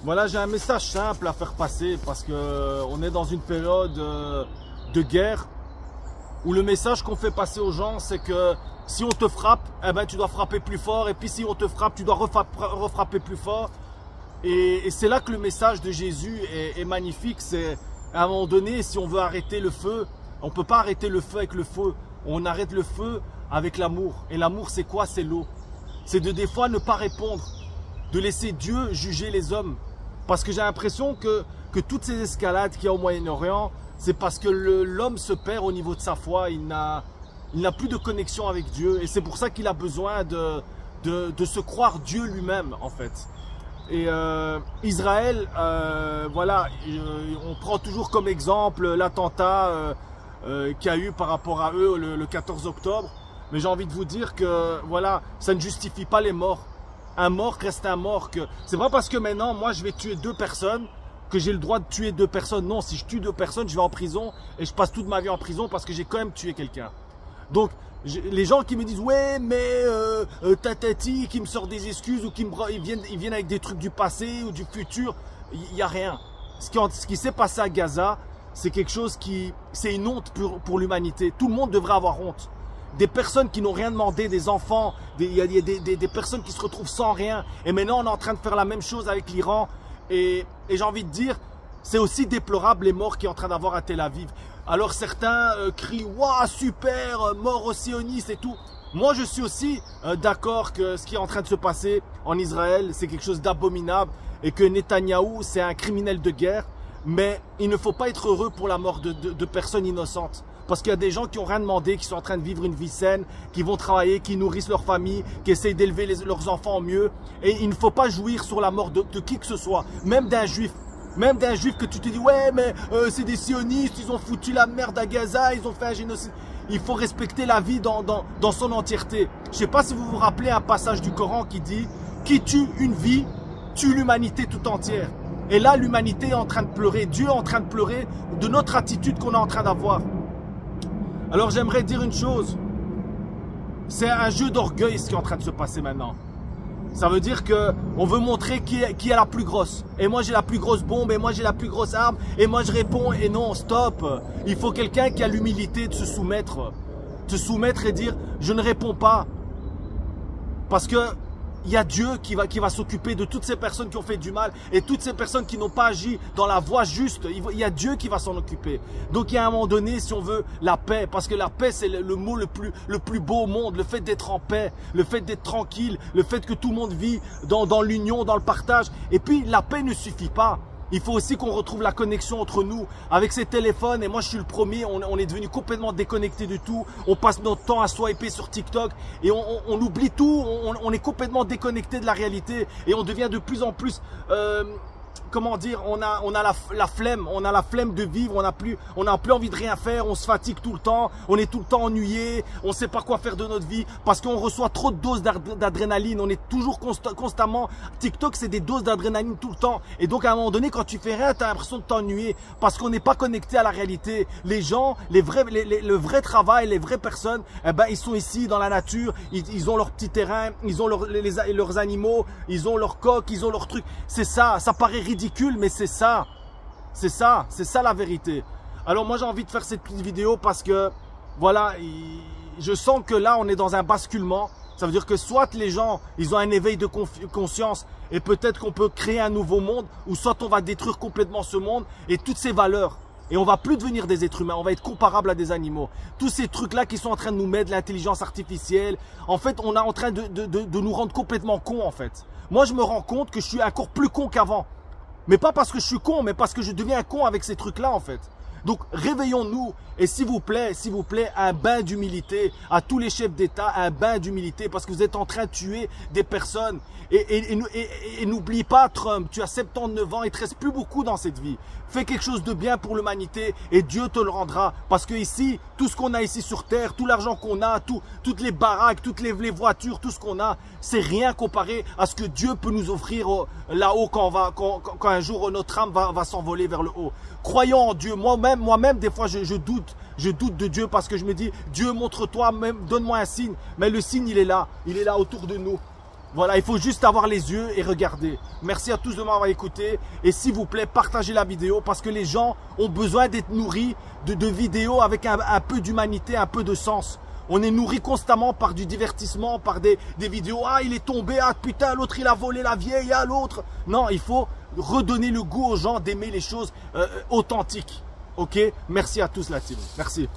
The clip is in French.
Voilà, j'ai un message simple à faire passer parce que on est dans une période de guerre où le message qu'on fait passer aux gens, c'est que si on te frappe, eh ben, tu dois frapper plus fort, et puis si on te frappe, tu dois refrapper plus fort. Et c'est là que le message de Jésus est magnifique. C'est à un moment donné, si on veut arrêter le feu, on ne peut pas arrêter le feu avec le feu. On arrête le feu avec l'amour. Et l'amour, c'est quoi? C'est l'eau. C'est de des fois ne pas répondre, de laisser Dieu juger les hommes. Parce que j'ai l'impression que toutes ces escalades qu'il y a au Moyen-Orient, c'est parce que l'homme se perd au niveau de sa foi. Il n'a plus de connexion avec Dieu. Et c'est pour ça qu'il a besoin de se croire Dieu lui-même, en fait. Et Israël, voilà, on prend toujours comme exemple l'attentat qu'il y a eu par rapport à eux le 14 octobre. Mais j'ai envie de vous dire que voilà, ça ne justifie pas les morts. Un mort reste un mort. C'est pas parce que maintenant, moi, je vais tuer 2 personnes que j'ai le droit de tuer 2 personnes. Non, si je tue 2 personnes, je vais en prison et je passe toute ma vie en prison parce que j'ai quand même tué quelqu'un. Donc, les gens qui me disent ouais mais tatati, qui me sort des excuses ou ils viennent avec des trucs du passé ou du futur, il n'y a rien. Ce qui s'est passé à Gaza, c'est quelque chose c'est une honte pour l'humanité. Tout le monde devrait avoir honte. Des personnes qui n'ont rien demandé, des enfants, il y a des personnes qui se retrouvent sans rien. Et maintenant on est en train de faire la même chose avec l'Iran. Et j'ai envie de dire, c'est aussi déplorable les morts qu'il est en train d'avoir à Tel Aviv. Alors certains crient « Waouh, super, mort aux sionistes et tout ». Moi je suis aussi d'accord que ce qui est en train de se passer en Israël, c'est quelque chose d'abominable et que Netanyahou, c'est un criminel de guerre. Mais il ne faut pas être heureux pour la mort de personnes innocentes. Parce qu'il y a des gens qui n'ont rien demandé, qui sont en train de vivre une vie saine, qui vont travailler, qui nourrissent leur famille, qui essayent d'élever leurs enfants au mieux. Et il ne faut pas jouir sur la mort de qui que ce soit, même d'un juif. Même d'un juif que tu te dis, ouais, mais c'est des sionistes, ils ont foutu la merde à Gaza, ils ont fait un génocide. Il faut respecter la vie dans son entièreté. Je ne sais pas si vous vous rappelez un passage du Coran qui dit, qui tue une vie, tue l'humanité tout entière. Et là, l'humanité est en train de pleurer, Dieu est en train de pleurer de notre attitude qu'on est en train d'avoir. Alors j'aimerais dire une chose, c'est un jeu d'orgueil ce qui est en train de se passer maintenant. Ça veut dire que on veut montrer qui est la plus grosse. Et moi j'ai la plus grosse bombe, et moi j'ai la plus grosse arme, et moi je réponds, et non, stop. Il faut quelqu'un qui a l'humilité de se soumettre et dire, je ne réponds pas. Parce que il y a Dieu qui va s'occuper de toutes ces personnes qui ont fait du mal et toutes ces personnes qui n'ont pas agi dans la voie juste. Il y a Dieu qui va s'en occuper. Donc il y a un moment donné, si on veut la paix, parce que la paix c'est le mot le plus beau au monde, le fait d'être en paix, le fait d'être tranquille, le fait que tout le monde vit dans l'union, dans le partage. Et puis la paix ne suffit pas. Il faut aussi qu'on retrouve la connexion entre nous avec ces téléphones. Et moi, je suis le premier. On est devenu complètement déconnecté du tout. On passe notre temps à swiper sur TikTok et on oublie tout. On est complètement déconnecté de la réalité et on devient de plus en plus... comment dire, on a la flemme, on a la flemme de vivre, on n'a plus envie de rien faire, on se fatigue tout le temps, on est tout le temps ennuyé, on ne sait pas quoi faire de notre vie parce qu'on reçoit trop de doses d'adrénaline, on est toujours constamment, TikTok c'est des doses d'adrénaline tout le temps et donc à un moment donné quand tu fais rien, tu as l'impression de t'ennuyer parce qu'on n'est pas connecté à la réalité. Les gens, le vrai travail, les vraies personnes, eh ben, ils sont ici dans la nature, ils ont leur petit terrain, ils ont leurs animaux, ils ont leurs coques, ils ont leurs trucs, c'est ça paraît ridicule, mais c'est ça la vérité. Alors moi j'ai envie de faire cette petite vidéo parce que voilà, je sens que là on est dans un basculement. Ça veut dire que soit les gens ils ont un éveil de conscience et peut-être qu'on peut créer un nouveau monde, ou soit on va détruire complètement ce monde et toutes ces valeurs. Et on va plus devenir des êtres humains, on va être comparable à des animaux. Tous ces trucs-là qui sont en train de nous mettre, l'intelligence artificielle, en fait, on est en train de nous rendre complètement cons, en fait. Moi, je me rends compte que je suis encore plus con qu'avant. Mais pas parce que je suis con, mais parce que je deviens con avec ces trucs-là, en fait. Donc, réveillons-nous et s'il vous plaît, un bain d'humilité à tous les chefs d'État, un bain d'humilité parce que vous êtes en train de tuer des personnes. Et n'oublie pas, Trump, tu as 79 ans, il ne te reste plus beaucoup dans cette vie. Fais quelque chose de bien pour l'humanité et Dieu te le rendra. Parce que ici, tout ce qu'on a ici sur Terre, tout l'argent qu'on a, toutes les baraques, toutes les voitures, tout ce qu'on a, c'est rien comparé à ce que Dieu peut nous offrir là-haut quand un jour notre âme va s'envoler vers le haut. Croyons en Dieu. Moi-même, des fois, je doute de Dieu parce que je me dis, Dieu, montre-toi, donne-moi un signe. Mais le signe, il est là autour de nous. Voilà, il faut juste avoir les yeux et regarder. Merci à tous de m'avoir écouté. Et s'il vous plaît, partagez la vidéo parce que les gens ont besoin d'être nourris de vidéos avec un peu d'humanité, un peu de sens. On est nourri constamment par du divertissement, par des vidéos. Ah, il est tombé, ah putain, l'autre il a volé la vieille, ah l'autre. Non, il faut redonner le goût aux gens d'aimer les choses authentiques. Ok? Merci à tous la team. Merci.